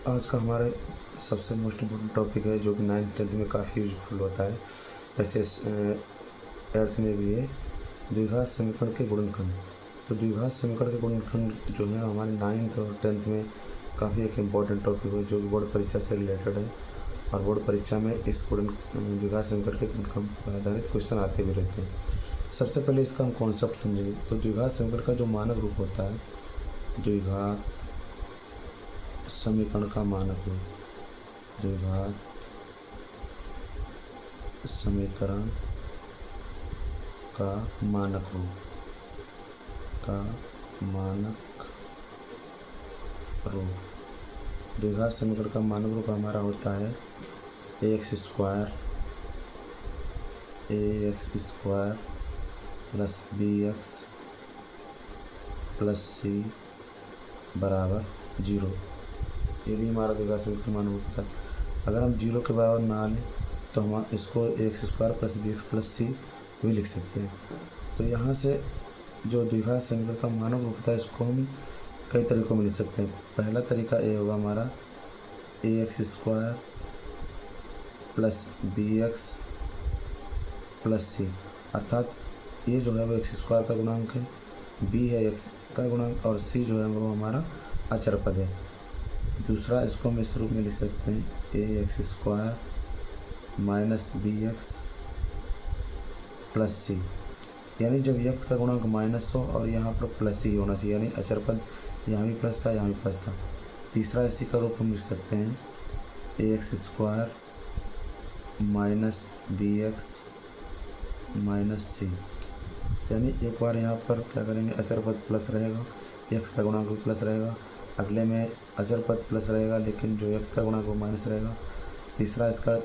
आज का हमारे सबसे मोस्ट इम्पोर्टेंट टॉपिक है जो कि 9th-10th में काफ़ी यूजफुल होता है। वैसे 8th में भी है, द्विघात समीकरण के गुणनखंड। तो द्विघात समीकरण के गुणनखंड जो है हमारे 9th और 10th में काफ़ी एक इम्पॉर्टेंट टॉपिक है जो कि बोर्ड परीक्षा से रिलेटेड है। और बोर्ड परीक्षा में इस द्विघात समीकरण के गुणनखंड पर आधारित क्वेश्चन आते भी रहते हैं। सबसे पहले इसका हम कॉन्सेप्ट समझेंगे। तो द्विघात समीकरण का जो मानक रूप होता है, द्विघात समीकरण का मानक रूप, द्विघात समीकरण का मानक रूप द्विघात समीकरण का मानक रूप हमारा होता है ax square plus bx plus c बराबर 0। ये भी हमारा द्विघात समीकरण मानक रूप होता है। अगर हम 0 के बराबर ना लें तो हम इसको ax square plus bx plus c भी लिख सकते हैं। तो यहाँ से जो द्विघात समीकरण का मानक रूप होता है इसको हम कई तरीकों में लिख सकते हैं। पहला तरीका ये होगा हमारा ax square plus bx plus c, अर्थात ये जो है वो x स्क्वायर का गुणांक है, b है x का गुणांक और c जो है वो हमारा अचर पद है। दूसरा इसको हम इस रूप में लिख सकते हैं ax square minus bx plus c, यानी जब x का गुणांक माइनस हो और यहाँ पर प्लस ही होना चाहिए, यानी अचर पद यहाँ भी प्लस था यहाँ भी प्लस था। तीसरा इसी का रूप हम लिख सकते हैं ax square minus bx minus c, यानी एक बार यहाँ पर क्या करेंगे, अचर पद प्लस रहेगा, x का गुणांक भी प्लस रहेगा, अगले में अचर पद प्लस रहेगा लेकिन जो x का गुणांक वो माइनस रहेगा। तीसरा इसका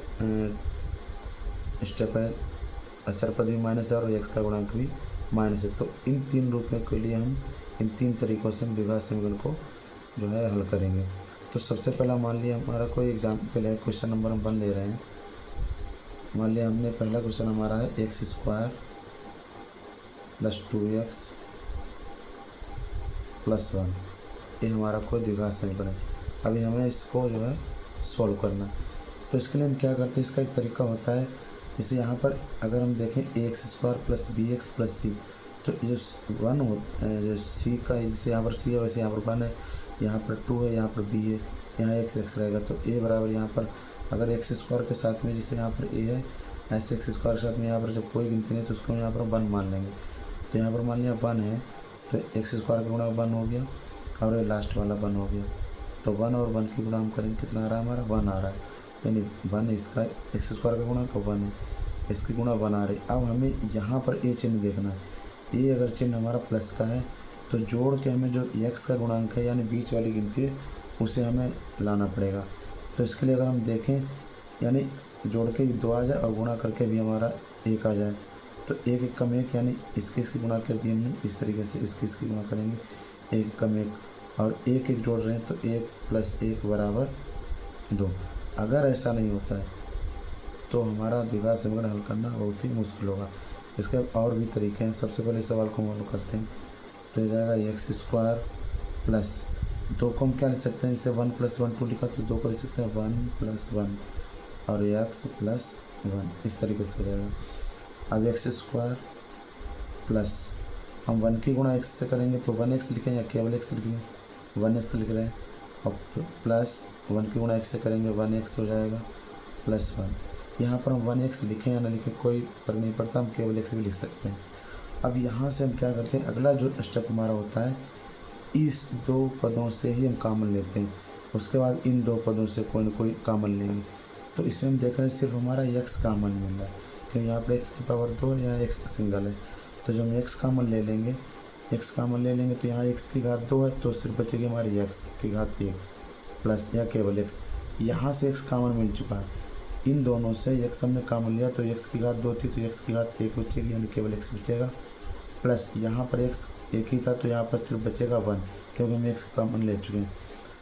स्टेप है, अचर पद भी माइनस है और x का गुणांक भी माइनस है। तो इन तीन रूपों के लिए हम इन तीन तरीक़ों से हम द्विघात समीकरण को जो है हल करेंगे। तो सबसे पहला मान लिया हमारा कोई एग्जाम्पल है, क्वेश्चन नंबर हम 1 ले रहे हैं। मान लिया हमने पहला क्वेश्चन हमारा है x square plus 2x plus 1, ये हमारा कोई द्विघात समीकरण है। अभी हमें इसको जो है सॉल्व करना है। तो इसके लिए हम क्या करते हैं, इसका एक तरीका होता है, जैसे यहाँ पर अगर हम देखें ax square plus bx plus c, तो जो 1 होता है, जो c का जैसे यहाँ पर c है वैसे यहाँ पर 1 है, यहाँ पर 2 है, यहाँ पर b है, यहाँ x रहेगा। तो a बराबर यहाँ पर अगर x स्क्वायर के साथ में जैसे यहाँ पर a है, ऐसे x स्क्वायर के साथ में यहाँ पर जब कोई गिनती नहीं तो उसको हम यहाँ पर 1 मान लेंगे। तो यहाँ पर मान लिया 1 है तो x स्क्वायर का गुणा 1 हो गया और ये लास्ट वाला 1 हो गया। तो 1 और 1 की गुणा हम करेंगे, कितना आ रहा है हमारा 1 आ रहा है, यानी 1 इसका x स्क्वायर का गुणा का 1 है, इसकी गुणा 1 आ रही। अब हमें यहाँ पर ए चिन्ह देखना है, ये अगर चिन्ह हमारा प्लस का है तो जोड़ के हमें जो x का गुणांक है यानी बीच वाली गिनती है उसे हमें लाना पड़ेगा। तो इसके लिए अगर हम देखें यानी जोड़ के भी 2 आ जाए और गुणा करके भी हमारा 1 आ जाए, तो 1 1 कम 1 यानी इसकी गुणा कर दी हमने, इस तरीके से इसकी गुणा करेंगे 1 कम 1 और 1 1 जोड़ रहे हैं तो 1 प्लस 1 बराबर 2। अगर ऐसा नहीं होता है तो हमारा द्विघात समीकरण हल करना बहुत ही मुश्किल होगा। इसके और भी तरीके हैं। सबसे पहले सवाल को हम हल करते हैं, तो हो जाएगा x स्क्वायर प्लस 2 को हम क्या लिख सकते हैं, जैसे 1 + 1 2 लिखा तो 2 को लिख सकते हैं 1 + 1 और x + 1, इस तरीके से हो जाएगा। अब x स्क्वायर प्लस हम 1 की गुणा x से करेंगे तो 1x लिखें या केवल x लिखेंगे, 1x लिख रहे हैं, और प्लस 1 की गुणा x से करेंगे 1x हो जाएगा प्लस 1। यहाँ पर हम 1x लिखें या ना लिखें कोई फर्क नहीं पड़ता, हम केवल x भी लिख सकते हैं। अब यहाँ से हम क्या करते हैं, अगला जो स्टेप हमारा होता है, इस 2 पदों से ही हम कॉमन लेते हैं, उसके बाद इन 2 पदों से कोई ना कोई कॉमन लेंगे। तो इसमें हम देख रहे हैं सिर्फ हमारा x कॉमन मिल रहा है, क्योंकि यहाँ पर x की पावर 2 है, यहाँ x सिंगल है। तो जो हम x कॉमन ले लेंगे, तो यहाँ x की घात 2 है तो सिर्फ बचेगी हमारी x की घात 1 प्लस या केवल x। यहाँ से x कॉमन मिल चुका है, इन दोनों से x हमने कॉमन लिया तो x की घात 2 थी तो x की घात 1 बचेगी, यानी केवल x बचेगा, प्लस यहाँ पर x 1 ही था तो यहाँ पर सिर्फ बचेगा 1, क्योंकि हम x कॉमन ले चुके हैं।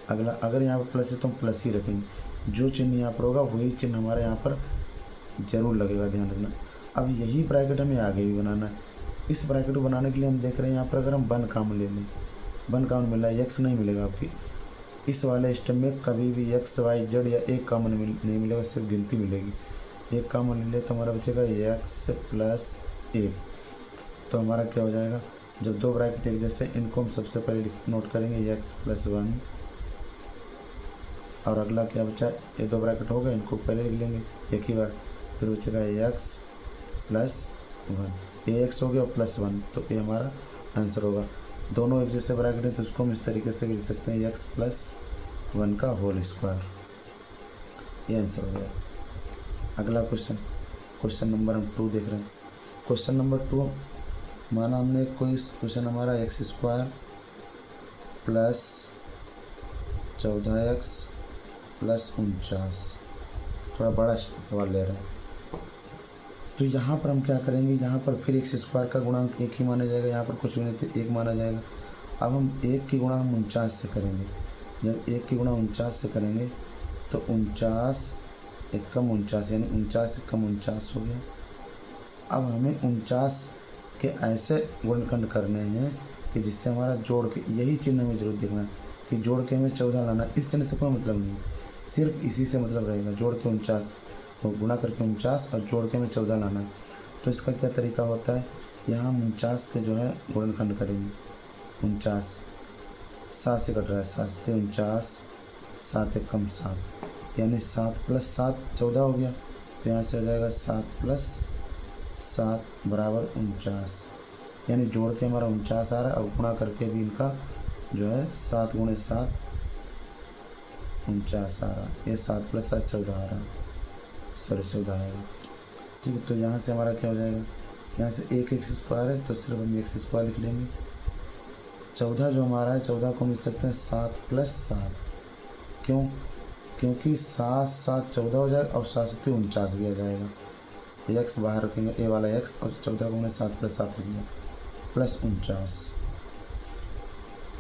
अगला अगर यहाँ पर प्लस है तो हम प्लस ही रखेंगे, जो चिन्ह यहाँ पर होगा वही चिन्ह हमारे यहाँ पर जरूर लगेगा, ध्यान रखना। अब यही ब्रैकेट हमें आगे भी बनाना है। इस ब्रैकेट को बनाने के लिए हम देख रहे हैं यहाँ पर अगर हम 1 कॉमन ले लें, 1 कॉमन मिला है, x नहीं मिलेगा आपकी, इस वाले स्टेप में कभी भी एक्स वाई जेड या एक कॉमन नहीं मिलेगा, सिर्फ गिनती मिलेगी। एक कॉमन ले तो हमारा बचेगा एक्स प्लस एक। तो हमारा क्या हो जाएगा, जब दो ब्रैकेट एक जैसे, इनको हम सबसे पहले नोट करेंगे एक्स प्लस वन, और अगला क्या बचा, ये दो ब्रैकेट हो गए, इनको पहले लिख लेंगे एक ही बार। फिर बचेगा एक्स प्लस वन, ये एक्स हो गया और प्लस वन, तो ये हमारा आंसर होगा। दोनों एक जैसे ब्रैकेट है तो उसको हम इस तरीके से भी लिख सकते हैं, एक्स प्लस वन का होल स्क्वायर, ये आंसर हो गया। अगला क्वेश्चन नंबर हम 2 देख रहे हैं। क्वेश्चन नंबर 2, माना हमने कोई क्वेश्चन हमारा x square plus 14x plus 49, थोड़ा बड़ा सवाल ले रहा है। तो यहाँ पर हम क्या करेंगे, यहाँ पर फिर एक्स स्क्वायर का गुणांक एक ही माना जाएगा, यहाँ पर कुछ भी नहीं तो एक माना जाएगा। अब हम एक की गुणा हम 49 से करेंगे। जब एक की गुणा 49 से करेंगे तो 49 एक कम 49, यानी 49 एक कम 49 हो गया। अब हमें 49 के ऐसे गुणनखंड करने हैं कि जिससे हमारा जोड़ के, यही चिन्ह हमें जरूर देखना है कि जोड़ के हमें 14 लाना। इस चिन्ह से कोई मतलब नहीं, सिर्फ इसी से मतलब रहेगा, जोड़ के 49 और गुणा करके 49 और जोड़ के हमें 14 लाना है। तो इसका क्या तरीका होता है, यहाँ हम 49 के जो है गुणनखंड करेंगे। 49 7 से कट रहा है, 7 से 49, 7 एक कम 7, यानी 7 प्लस 7 14 हो गया। तो यहाँ से हो जाएगा 7 प्लस 7 बराबर 49, यानी जोड़ के हमारा 49 आ रहा है और गुणा करके भी इनका जो है 7 गुणे 7 49 आ रहा है। ये 7 प्लस 7 14 आ रहा है, सॉरी 14 आएगा। ठीक है, तो यहाँ से हमारा क्या हो जाएगा, यहाँ से एक एक्स स्क्वायर है तो सिर्फ हम एक्स स्क्वायर लिख लेंगे। 14 जो हमारा है, 14 को हम लिख सकते हैं 7 प्लस 7, क्यों, क्योंकि 7 7 14 हो जाएगा और 7 से 49 भी आ जाएगा। एक्स बाहर रखेंगे, ए वाला एक्स, और 14 को हमने 7 प्लस 7 लिख लिया, प्लस 49।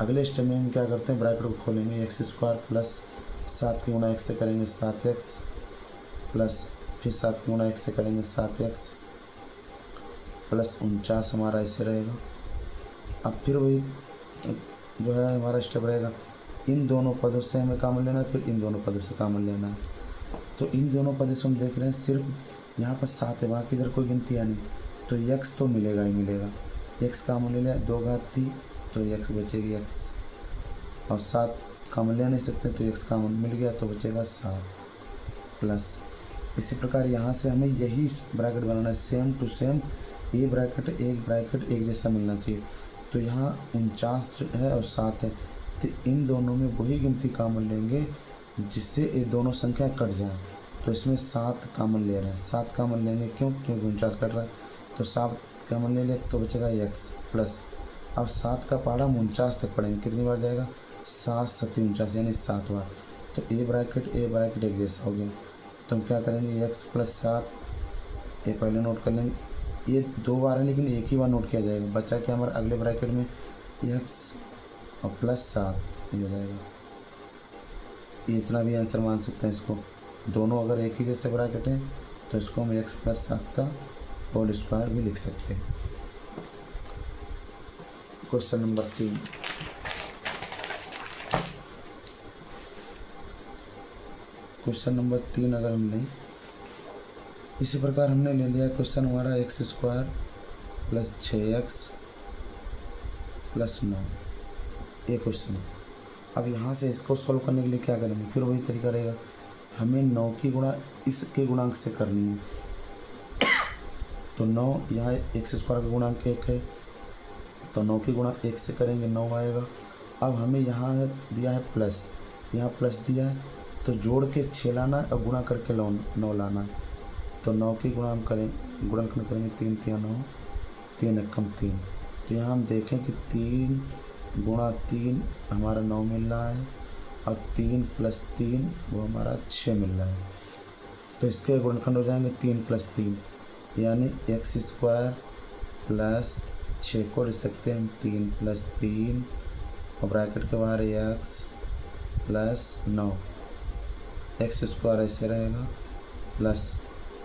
अगले स्टेप में हम क्या करते हैं, ब्रैकेट को खोलेंगे, एक्स स्क्वायर प्लस 7 की गुणा एक्स से करेंगे 7x, प्लस फिर 7 की गुणा एक्स से करेंगे 7x, प्लस 49 हमारा ऐसे रहेगा। अब फिर वही जो है हमारा स्टेप रहेगा, इन दोनों पदों से हमें कॉमन लेना है, फिर इन दोनों पदों से कॉमन लेना है। तो इन दोनों पदों से हम देख रहे हैं सिर्फ यहाँ पर 7 है, बाकी इधर कोई गिनती है नहीं, तो x तो मिलेगा ही मिलेगा। x कॉमन ले लिया, 2 घात थी तो x बचेगी x, और 7 कॉमन ले नहीं सकते तो x कॉमन मिल गया तो बचेगा 7, प्लस इसी प्रकार यहाँ से हमें यही ब्रैकेट बनाना है, सेम टू सेम, ये ब्रैकेट एक जैसा मिलना चाहिए। तो यहाँ 49 जो है और 7 है, तो इन दोनों में वही गिनती कॉमन लेंगे जिससे ये दोनों संख्या कट जाए। तो इसमें 7 कॉमन ले रहे हैं, 7 कॉमन लेंगे, क्यों, क्योंकि 49 कट रहा है, तो 7 कॉमन ले ले तो बचेगा x, प्लस अब 7 का पहाड़ा हम 49 तक पढ़ेंगे, कितनी बार जाएगा, 7 7 49, यानी 7 बार। तो ए ब्रैकेट एक जैसा हो गया। तो हम क्या करेंगे, x प्लस 7, ये पहले नोट कर लेंगे, ये 2 बार है लेकिन एक ही बार नोट किया जाएगा। बचा क्या हमारे अगले ब्रैकेट में, x और प्लस 7 ये हो जाएगा। ये इतना भी आंसर मान सकते हैं इसको, दोनों अगर एक ही जैसे ब्रैकेट हैं तो इसको हम x प्लस 7 का होल स्क्वायर भी लिख सकते हैं। क्वेश्चन नंबर 3, क्वेश्चन नंबर 3 अगर हम लें, इसी प्रकार हमने ले लिया क्वेश्चन हमारा x square plus 6x plus 9, ये क्वेश्चन है। अब यहाँ से इसको सॉल्व करने के लिए क्या करेंगे, फिर वही तरीका रहेगा, हमें 9 की गुणा इसके गुणांक से करनी है। तो 9 यहाँ एक्स स्क्वायर का गुणांक 1 है, तो 9 की गुणा 1 से करेंगे 9 आएगा। अब हमें यहाँ दिया है प्लस, यहाँ प्लस दिया है तो जोड़ के 6 लाना है और गुणा करके 9 लाना है। तो 9 की गुणा हम गुणनखंड करेंगे, 3 3 9, 3 एक कम 3। तो यहाँ हम देखें कि 3 गुणा 3 हमारा 9 मिल रहा है और 3 प्लस 3 वो हमारा 6 मिल रहा है। तो इसके गुणनखंड हो जाएंगे 3 प्लस 3, यानी एक्स स्क्वायर प्लस 6 को लिख सकते हैं हम 3 प्लस 3 और ब्रैकेट के बाहर एक्स प्लस 9, एक्स स्क्वायर ऐसे रहेगा, प्लस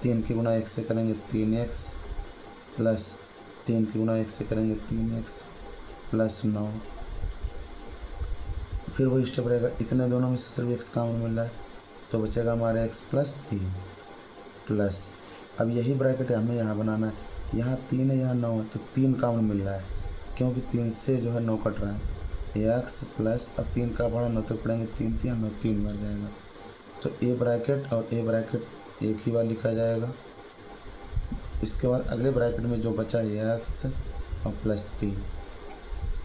3 की गुणा 1 से करेंगे 3x, प्लस 3 की गुणा 1 से करेंगे 3x प्लस 9, फिर वही स्टेप रहेगा, इतने दोनों में से सिर्फ एक्स कॉमन मिल रहा है तो बचेगा हमारा एक्स प्लस 3 प्लस, अब यही ब्रैकेट हमें यहाँ बनाना है, यहाँ 3 है यहाँ 9 है तो 3 कॉमन मिल रहा है क्योंकि 3 से जो है 9 कट रहा है, एक्स प्लस अब 3 का पढ़ा 9 तक पढ़ेंगे 3 3 9 3 बार जाएगा तो ए ब्रैकेट और ए ब्रैकेट एक ही बार लिखा जाएगा। इसके बाद अगले ब्रैकेट में जो बचा है एक्स और प्लस 3।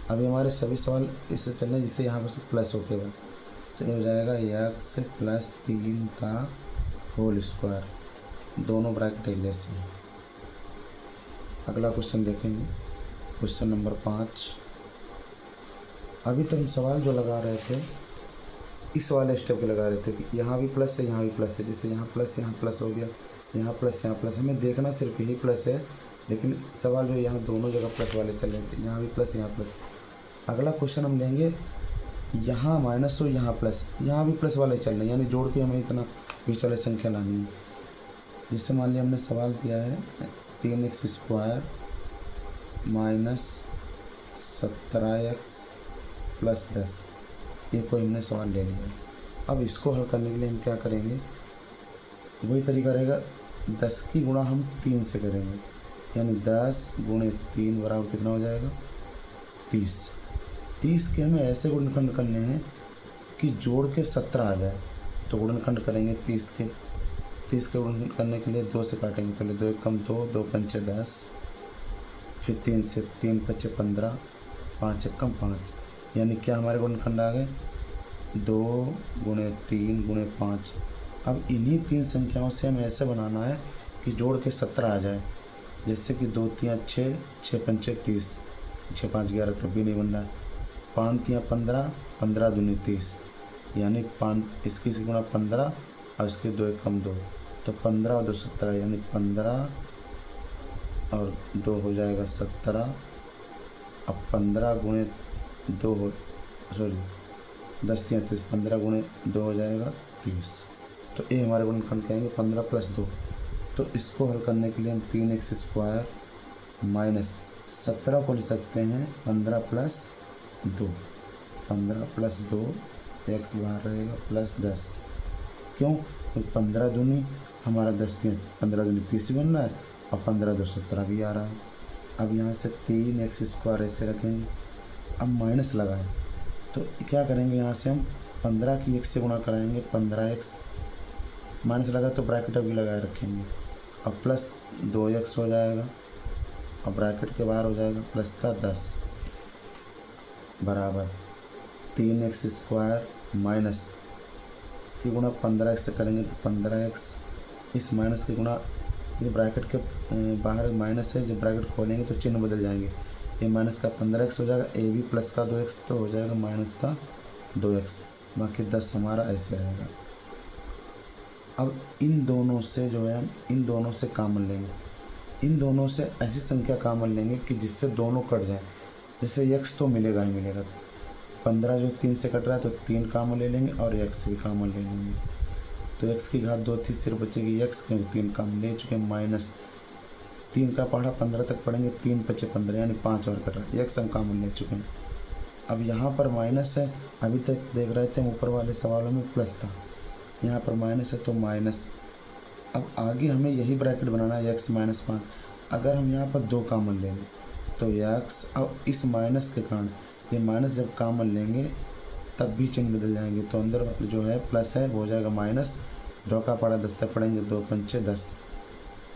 अभी हमारे सभी सवाल इससे चल रहे हैं जिससे यहाँ पर प्लस हो केवल, तो ये हो जाएगा एक्स प्लस 3 का होल स्क्वायर, दोनों ब्रैकेट एक जैसे हैं। अगला क्वेश्चन देखेंगे, क्वेश्चन नंबर 5। अभी तक हम सवाल जो लगा रहे थे इस वाले स्टेप पे लगा रहे थे कि यहाँ भी प्लस है यहाँ भी प्लस है, जैसे यहाँ प्लस हो गया, यहाँ प्लस, हमें देखना सिर्फ यही प्लस है लेकिन सवाल जो यहाँ दोनों जगह प्लस वाले चल रहे थे, यहाँ भी प्लस यहाँ प्लस। अगला क्वेश्चन हम लेंगे यहाँ माइनस हो यहाँ प्लस, यहाँ भी प्लस वाले चल रहे हैं, यानी जोड़ के हमें इतना बीच वाले संख्या लानी है। जैसे मान लिया हमने सवाल दिया है 3x² माइनस 17x प्लस 10, ये कोई हमने सवाल ले लिया है। अब इसको हल करने के लिए हम क्या करेंगे, वही तरीका रहेगा, 10 की गुणा हम 3 से करेंगे, यानी 10 गुणे 3 बराबर कितना हो जाएगा 30। 30 के हमें ऐसे गुणनखंड करने हैं कि जोड़ के 17 आ जाए, तो गुणनखंड करेंगे 30 के गुणनखंड करने के लिए 2 से काटेंगे, पहले 2 1 कम 2, 2 पंचे 10, फिर 3 से 3 पच्चे 15, 5 1 कम 5, यानी क्या हमारे गुणनखंड आ गए 2 गुणे 3 गुणे 5। अब इन्हीं 3 संख्याओं से हमें ऐसे बनाना है कि जोड़ के 17 आ जाए, जैसे कि 2 3 6, 6 पंचे 30, 6 5 11 तब भी नहीं बन रहा है, 5 3 15, 15 दूनी 30, यानी 5 इसकी से गुणा 15 और इसके 2 1 कम 2, तो 15 और 2 17, यानी 15 और 2 हो जाएगा 17। अब 15 गुणे 2 हो 10 3 30, 15 गुणे 2 हो जाएगा 30, तो ये हमारे गुणनखंड कहेंगे 15 प्लस 2। तो इसको हल करने के लिए हम 3x² माइनस 17 को लिख सकते हैं 15 प्लस 2, 15 प्लस 2 x बाहर रहेगा प्लस 10, क्यों, तो 15 दूनी हमारा 10 3 15 दूनी 30 बन रहा है और 15 2 17 भी आ रहा है। अब यहाँ से 3x² ऐसे रखेंगे, अब माइनस लगाए तो क्या करेंगे, यहाँ से हम 15 की 1 से गुणा कराएंगे 15x, माइनस लगा तो ब्रैकेट अभी लगाए रखेंगे, अब प्लस 2x हो जाएगा, अब ब्रैकेट के बाहर हो जाएगा प्लस का 10 बराबर 3x² माइनस की गुणा 15x से करेंगे तो 15x, इस माइनस की गुणा ये ब्रैकेट के बाहर माइनस है, जब ब्रैकेट खोलेंगे तो चिन्ह बदल जाएंगे, ये माइनस का 15x हो जाएगा, ए भी प्लस का 2x तो हो जाएगा माइनस का 2x, बाकी 10 हमारा ऐसे रहेगा। अब इन दोनों से जो है हम इन दोनों से कॉमन लेंगे, इन दोनों से ऐसी संख्या कॉमन लेंगे कि जिससे दोनों कट जाएं, जैसे x तो मिलेगा ही मिलेगा, 15 जो 3 से कट रहा है तो 3 कॉमन ले लेंगे और x भी कॉमन ले लेंगे, तो x की घात 2 थी, सिर्फ बचेगी x क्योंकि 3 कॉमन ले चुके हैं, माइनस 3 का पढ़ा 15 तक पढ़ेंगे, 3 पचे 15 यानी 5 और कट रहा है, x हम कॉमन ले चुके हैं। अब यहाँ पर माइनस है, अभी तक देख रहे थे ऊपर वाले सवालों में प्लस था, यहाँ पर माइनस है तो माइनस। अब आगे हमें यही ब्रैकेट बनाना है x माइनस 5, अगर हम यहाँ पर 2 कॉमन लेंगे तो x, अब इस माइनस के कारण ये माइनस जब कॉमन लेंगे तब भी चिन्ह बदल जाएंगे, तो अंदर जो है प्लस है वो हो जाएगा माइनस, 2 का पढ़ा 10 तक पढ़ेंगे 2 पंचे 10,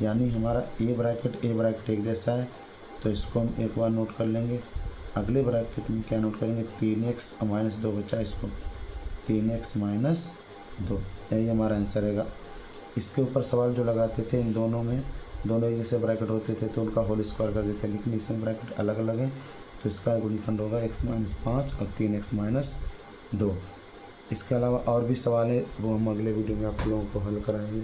यानी हमारा ए ब्रैकेट एक जैसा है, तो इसको हम एक बार नोट कर लेंगे। अगले ब्रैकेट में क्या नोट करेंगे, 3x और माइनस 2 बचा, इसको 3x माइनस 2, यही हमारा आंसर रहेगा। इसके ऊपर सवाल जो लगाते थे इन दोनों में, दोनों एक जैसे ब्रैकेट होते थे तो उनका होल स्क्वायर कर देते, लेकिन इसमें ब्रैकेट अलग अलग है तो इसका गुणनखंड होगा x माइनस 5 और 3x माइनस 2। इसके अलावा और भी सवाल है वो हम अगले वीडियो में आप लोगों को हल कराएंगे।